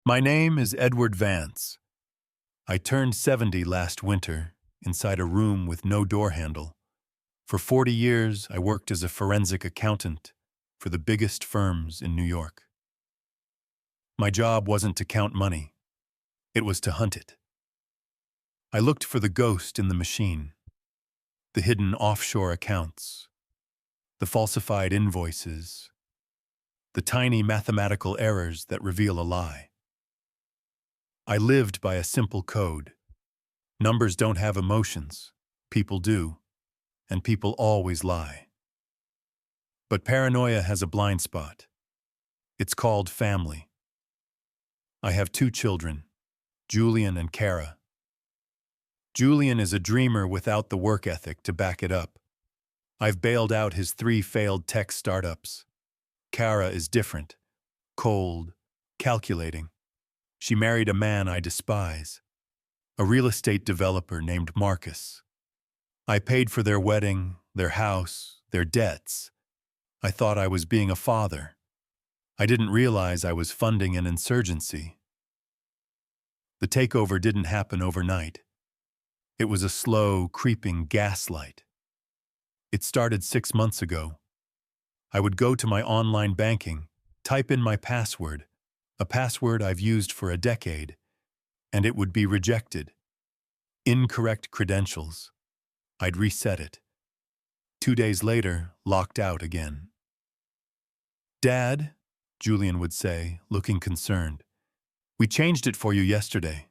My name is Edward Vance. I turned 70 last winter inside a room with no door handle. For 40 years, I worked as a forensic accountant for the biggest firms in New York. My job wasn't to count money. It was to hunt it. I looked for the ghost in the machine, the hidden offshore accounts, the falsified invoices, the tiny mathematical errors that reveal a lie. I lived by a simple code. Numbers don't have emotions. People do. And people always lie. But paranoia has a blind spot. It's called family. I have 2 children, Julian and Kara. Julian is a dreamer without the work ethic to back it up. I've bailed out his 3 failed tech startups. Kara is different, cold, calculating. She married a man I despise, a real estate developer named Marcus. I paid for their wedding, their house, their debts. I thought I was being a father. I didn't realize I was funding an insurgency. The takeover didn't happen overnight. It was a slow, creeping gaslight. It started 6 months ago. I would go to my online banking, type in my password, a password I've used for a decade, and it would be rejected. Incorrect credentials. I'd reset it. 2 days later, locked out again. "Dad," Julian would say, looking concerned, "we changed it for you yesterday.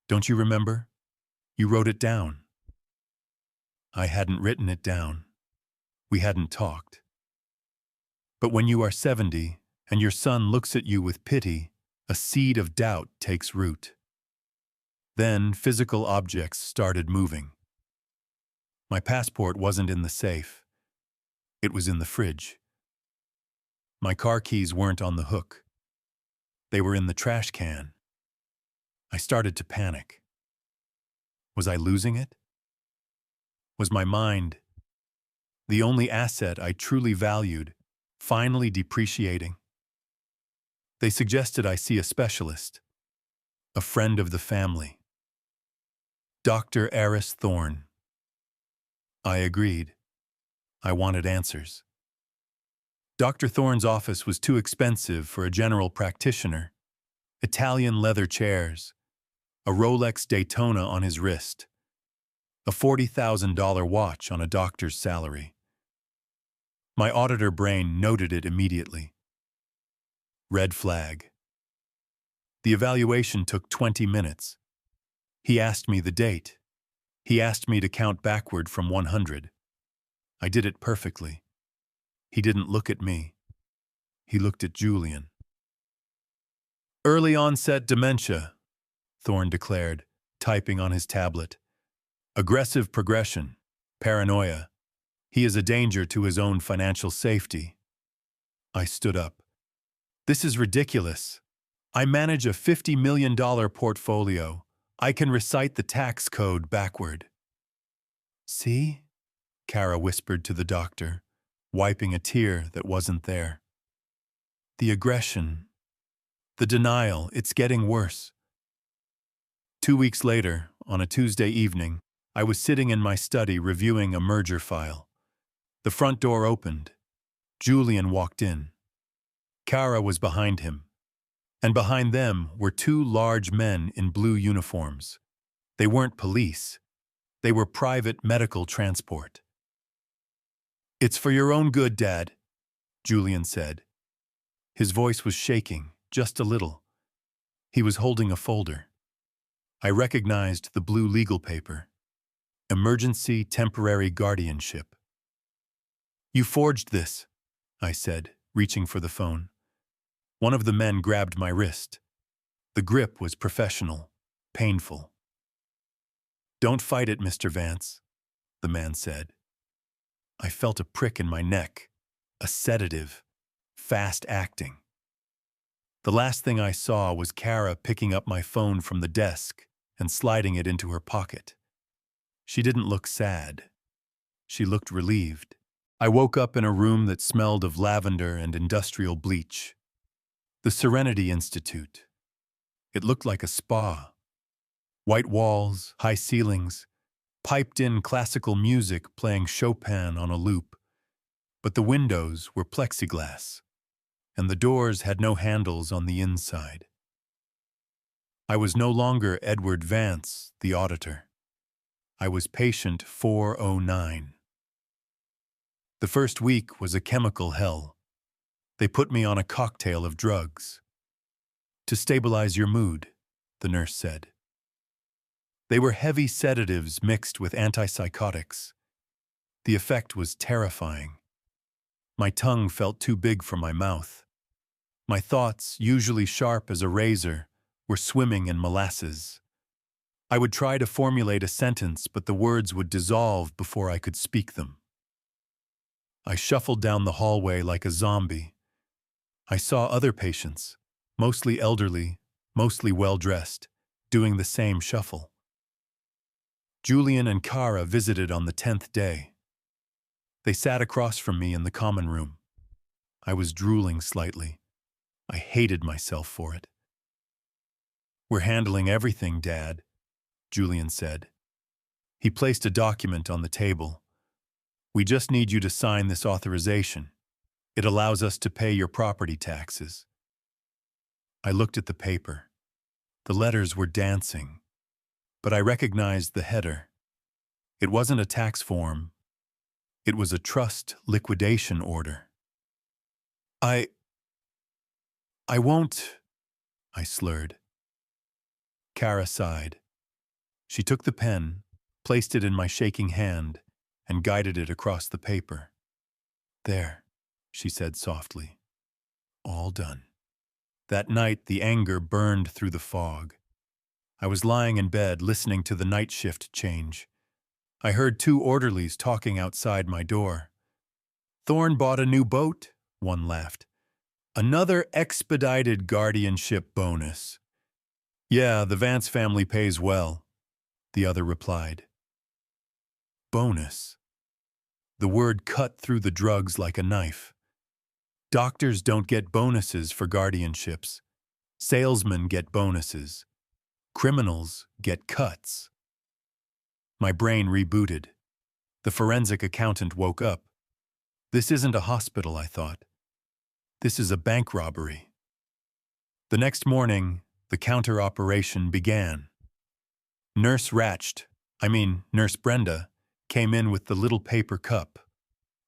Don't you remember? You wrote it down." I hadn't written it down. We hadn't talked. But when you are 70 and your son looks at you with pity, a seed of doubt takes root. Then physical objects started moving. My passport wasn't in the safe. It was in the fridge. My car keys weren't on the hook. They were in the trash can. I started to panic. Was I losing it? Was my mind, the only asset I truly valued, finally depreciating? They suggested I see a specialist, a friend of the family. Dr. Eris Thorne. I agreed. I wanted answers. Dr. Thorne's office was too expensive for a general practitioner. Italian leather chairs, a Rolex Daytona on his wrist, a $40,000 watch on a doctor's salary. My auditor brain noted it immediately. Red flag. The evaluation took 20 minutes. He asked me the date. He asked me to count backward from 100. I did it perfectly. He didn't look at me. He looked at Julian. "Early onset dementia," Thorne declared, typing on his tablet. "Aggressive progression, paranoia. He is a danger to his own financial safety." I stood up. "This is ridiculous. I manage a $50 million portfolio. I can recite the tax code backward." "See?" Kara whispered to the doctor, wiping a tear that wasn't there. "The aggression, the denial, it's getting worse." 2 weeks later, on a Tuesday evening, I was sitting in my study reviewing a merger file. The front door opened. Julian walked in. Kara was behind him. And behind them were 2 large men in blue uniforms. They weren't police. They were private medical transport. "It's for your own good, Dad," Julian said. His voice was shaking, just a little. He was holding a folder. I recognized the blue legal paper. Emergency Temporary Guardianship. "You forged this," I said, reaching for the phone. One of the men grabbed my wrist. The grip was professional, painful. "Don't fight it, Mr. Vance," the man said. I felt a prick in my neck, a sedative, fast acting. The last thing I saw was Kara picking up my phone from the desk and sliding it into her pocket. She didn't look sad. She looked relieved. I woke up in a room that smelled of lavender and industrial bleach. The Serenity Institute. It looked like a spa. White walls, high ceilings, piped-in classical music playing Chopin on a loop. But the windows were plexiglass, and the doors had no handles on the inside. I was no longer Edward Vance, the auditor. I was patient 409. The first week was a chemical hell. They put me on a cocktail of drugs. To stabilize your mood, the nurse said. They were heavy sedatives mixed with antipsychotics. The effect was terrifying. My tongue felt too big for my mouth. My thoughts, usually sharp as a razor, were swimming in molasses. I would try to formulate a sentence, but the words would dissolve before I could speak them. I shuffled down the hallway like a zombie. I saw other patients, mostly elderly, mostly well-dressed, doing the same shuffle. Julian and Kara visited on the 10th day. They sat across from me in the common room. I was drooling slightly. I hated myself for it. "We're handling everything, Dad," Julian said. He placed a document on the table. "We just need you to sign this authorization. It allows us to pay your property taxes." I looked at the paper. The letters were dancing, but I recognized the header. It wasn't a tax form. It was a trust liquidation order. I won't," I slurred. Kara sighed. She took the pen, placed it in my shaking hand, and guided it across the paper. "There," she said softly. "All done." That night, the anger burned through the fog. I was lying in bed, listening to the night shift change. I heard two orderlies talking outside my door. "Thorne bought a new boat," one laughed. "Another expedited guardianship bonus." "Yeah, the Vance family pays well," the other replied. Bonus. The word cut through the drugs like a knife. Doctors don't get bonuses for guardianships. Salesmen get bonuses. Criminals get cuts. My brain rebooted. The forensic accountant woke up. This isn't a hospital, I thought. This is a bank robbery. The next morning, the counter operation began. Nurse Brenda, came in with the little paper cup.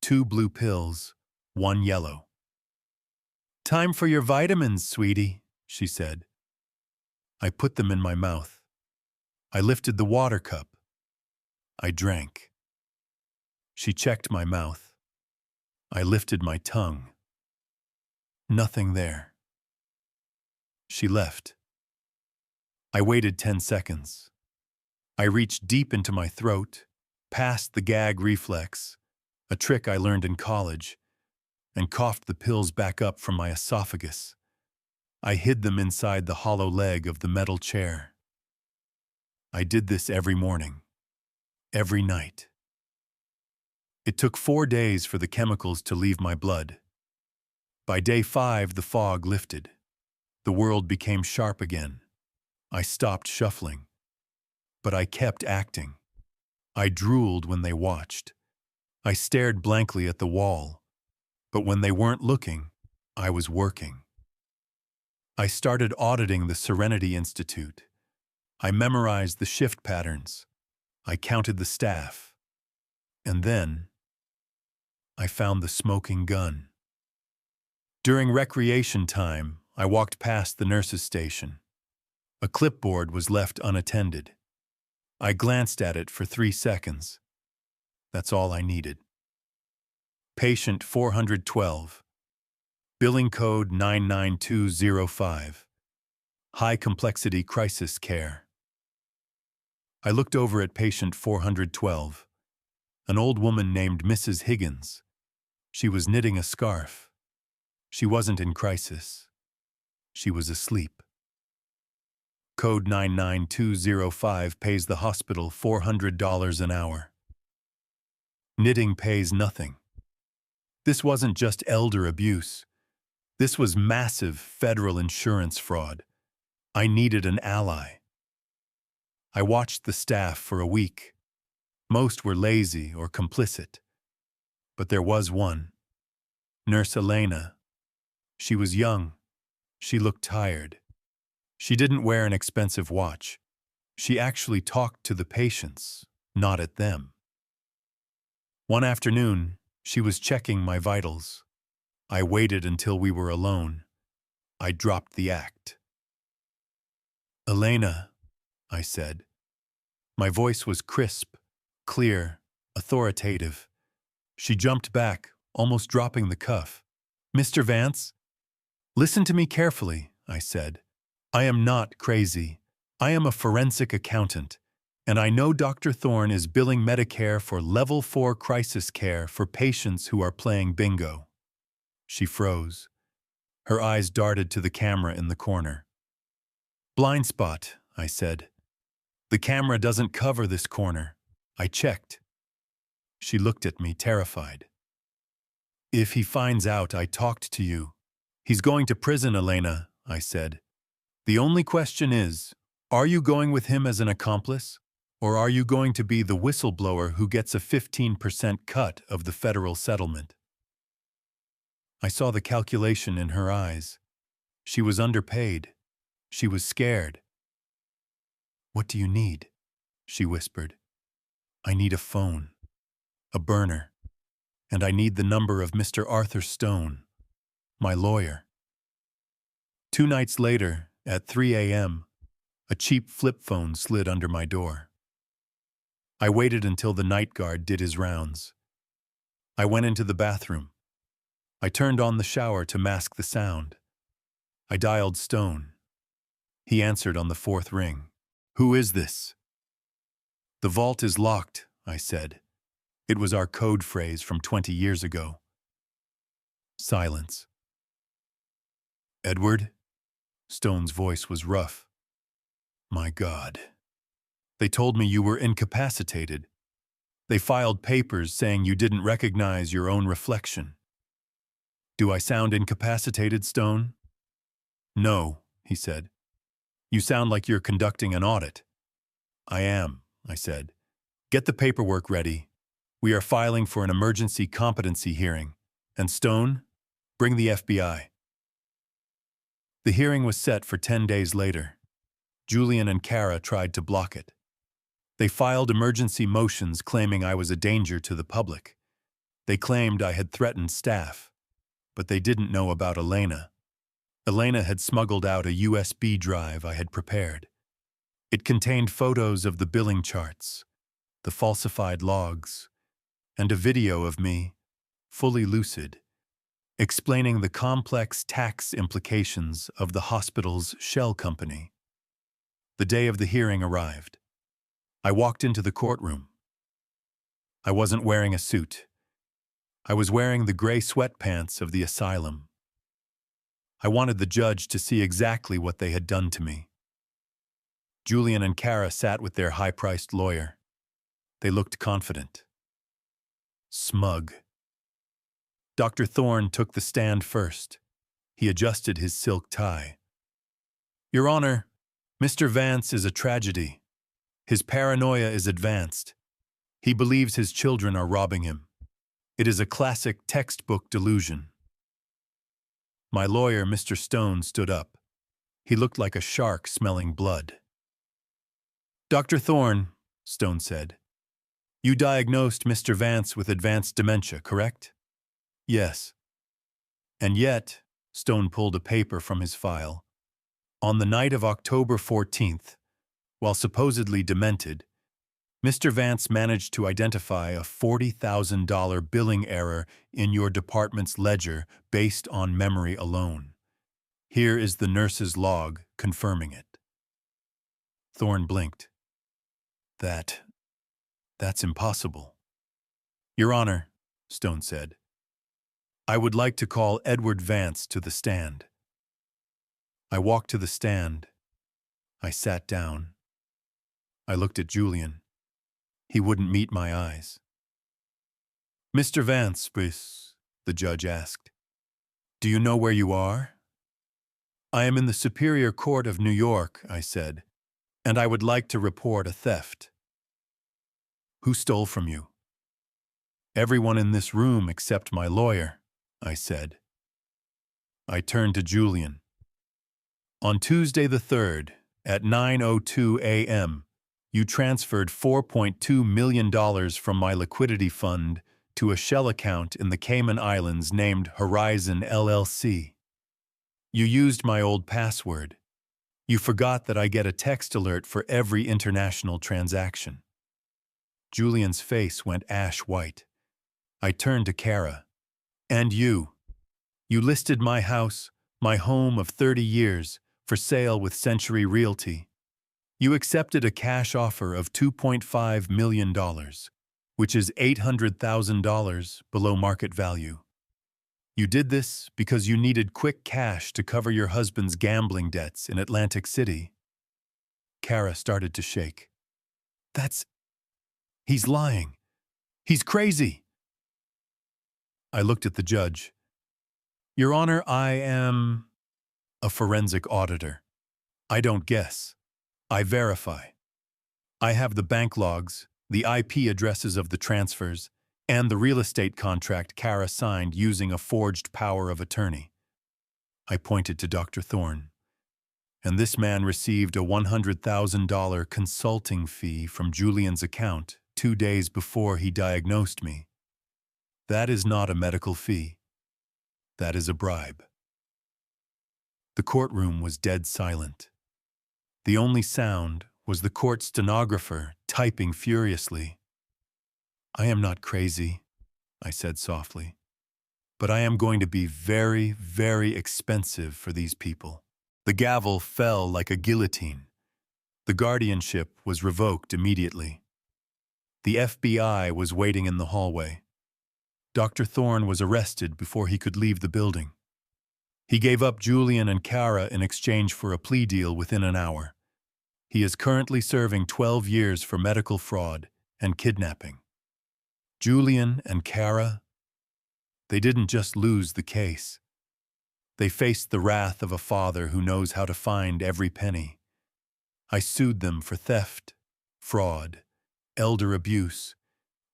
2 blue pills, 1 yellow. "Time for your vitamins, sweetie," she said. I put them in my mouth. I lifted the water cup. I drank. She checked my mouth. I lifted my tongue. Nothing there. She left. I waited 10 seconds. I reached deep into my throat, past the gag reflex, a trick I learned in college, and coughed the pills back up from my esophagus. I hid them inside the hollow leg of the metal chair. I did this every morning, every night. It took 4 days for the chemicals to leave my blood. By day 5, the fog lifted. The world became sharp again. I stopped shuffling. But I kept acting. I drooled when they watched. I stared blankly at the wall. But when they weren't looking, I was working. I started auditing the Serenity Institute. I memorized the shift patterns. I counted the staff. And then, I found the smoking gun. During recreation time, I walked past the nurse's station. A clipboard was left unattended. I glanced at it for 3 seconds. That's all I needed. Patient 412. Billing code 99205. High complexity crisis care. I looked over at patient 412. An old woman named Mrs. Higgins. She was knitting a scarf. She wasn't in crisis. She was asleep. Code 99205 pays the hospital $400 an hour. Knitting pays nothing. This wasn't just elder abuse. This was massive federal insurance fraud. I needed an ally. I watched the staff for a week. Most were lazy or complicit. But there was one. Nurse Elena. She was young. She looked tired. She didn't wear an expensive watch. She actually talked to the patients, not at them. One afternoon, she was checking my vitals. I waited until we were alone. I dropped the act. "Elena," I said. My voice was crisp, clear, authoritative. She jumped back, almost dropping the cuff. "Mr. Vance?" "Listen to me carefully," I said. "I am not crazy. I am a forensic accountant, and I know Dr. Thorne is billing Medicare for Level 4 crisis care for patients who are playing bingo." She froze. Her eyes darted to the camera in the corner. "Blind spot," I said. "The camera doesn't cover this corner. I checked." She looked at me, terrified. "If he finds out I talked to you, he's going to prison, Elena," I said. "The only question is, are you going with him as an accomplice, or are you going to be the whistleblower who gets a 15% cut of the federal settlement?" I saw the calculation in her eyes. She was underpaid. She was scared. "What do you need?" she whispered. "I need a phone, a burner, and I need the number of Mr. Arthur Stone, my lawyer." 2 nights later, at 3 a.m., a cheap flip phone slid under my door. I waited until the night guard did his rounds. I went into the bathroom. I turned on the shower to mask the sound. I dialed Stone. He answered on the 4th ring. "Who is this?" "The vault is locked," I said. It was our code phrase from 20 years ago. Silence. "Edward?" Stone's voice was rough. "My God. They told me you were incapacitated. They filed papers saying you didn't recognize your own reflection." "Do I sound incapacitated, Stone?" "No," he said. "You sound like you're conducting an audit." "I am," I said. "Get the paperwork ready. We are filing for an emergency competency hearing. And Stone, bring the FBI." The hearing was set for 10 days later. Julian and Kara tried to block it. They filed emergency motions claiming I was a danger to the public. They claimed I had threatened staff. But they didn't know about Elena. Elena had smuggled out a USB drive I had prepared. It contained photos of the billing charts, the falsified logs, and a video of me, fully lucid, explaining the complex tax implications of the hospital's shell company. The day of the hearing arrived. I walked into the courtroom. I wasn't wearing a suit. I was wearing the gray sweatpants of the asylum. I wanted the judge to see exactly what they had done to me. Julian and Kara sat with their high-priced lawyer. They looked confident. Smug. Dr. Thorne took the stand first. He adjusted his silk tie. "Your Honor, Mr. Vance is a tragedy. His paranoia is advanced. He believes his children are robbing him. It is a classic textbook delusion." My lawyer, Mr. Stone, stood up. He looked like a shark smelling blood. "Dr. Thorne," Stone said, "you diagnosed Mr. Vance with advanced dementia, correct?" "Yes." "And yet," Stone pulled a paper from his file, "on the night of October 14th, while supposedly demented, Mr. Vance managed to identify a $40,000 billing error in your department's ledger based on memory alone. Here is the nurse's log confirming it." Thorne blinked. That's impossible." "Your Honor," Stone said, "I would like to call Edward Vance to the stand." I walked to the stand. I sat down. I looked at Julian. He wouldn't meet my eyes. "Mr. Vance, please," the judge asked, "do you know where you are?" I am in the Superior Court of New York, I said, and I would like to report a theft. Who stole from you? Everyone in this room except my lawyer, I said. I turned to Julian. On Tuesday the 3rd, at 9:02 a.m., you transferred $4.2 million from my liquidity fund to a shell account in the Cayman Islands named Horizon LLC. You used my old password. You forgot that I get a text alert for every international transaction. Julian's face went ash white. I turned to Kara. And you. You listed my house, my home of 30 years, for sale with Century Realty. You accepted a cash offer of $2.5 million, which is $800,000 below market value. You did this because you needed quick cash to cover your husband's gambling debts in Atlantic City. Kara started to shake. He's lying. He's crazy. I looked at the judge. Your Honor, I am a forensic auditor. I don't guess. I verify. I have the bank logs, the IP addresses of the transfers, and the real estate contract Kara signed using a forged power of attorney. I pointed to Dr. Thorne. And this man received a $100,000 consulting fee from Julian's account 2 days before he diagnosed me. That is not a medical fee. That is a bribe. The courtroom was dead silent. The only sound was the court stenographer typing furiously. I am not crazy, I said softly, but I am going to be very, very expensive for these people. The gavel fell like a guillotine. The guardianship was revoked immediately. The FBI was waiting in the hallway. Dr. Thorne was arrested before he could leave the building. He gave up Julian and Kara in exchange for a plea deal within an hour. He is currently serving 12 years for medical fraud and kidnapping. Julian and Kara, they didn't just lose the case. They faced the wrath of a father who knows how to find every penny. I sued them for theft, fraud, elder abuse,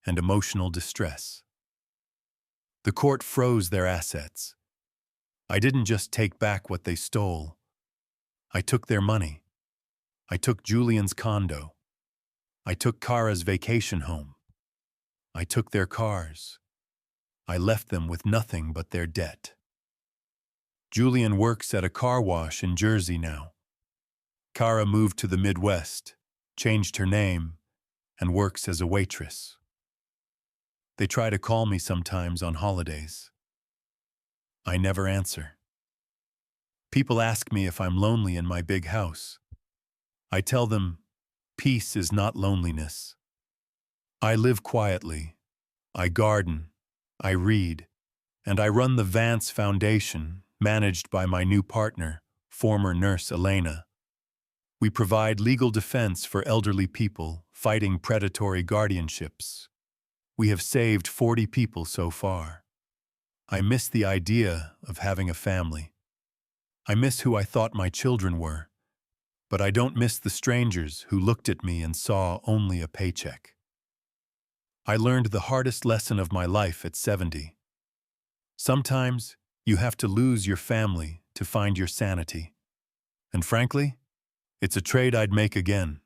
and emotional distress. The court froze their assets. I didn't just take back what they stole. I took their money. I took Julian's condo. I took Kara's vacation home. I took their cars. I left them with nothing but their debt. Julian works at a car wash in Jersey now. Kara moved to the Midwest, changed her name, and works as a waitress. They try to call me sometimes on holidays. I never answer. People ask me if I'm lonely in my big house. I tell them, peace is not loneliness. I live quietly. I garden. I read. And I run the Vance Foundation, managed by my new partner, former nurse Elena. We provide legal defense for elderly people fighting predatory guardianships. We have saved 40 people so far. I miss the idea of having a family. I miss who I thought my children were, but I don't miss the strangers who looked at me and saw only a paycheck. I learned the hardest lesson of my life at 70. Sometimes you have to lose your family to find your sanity. And frankly, it's a trade I'd make again.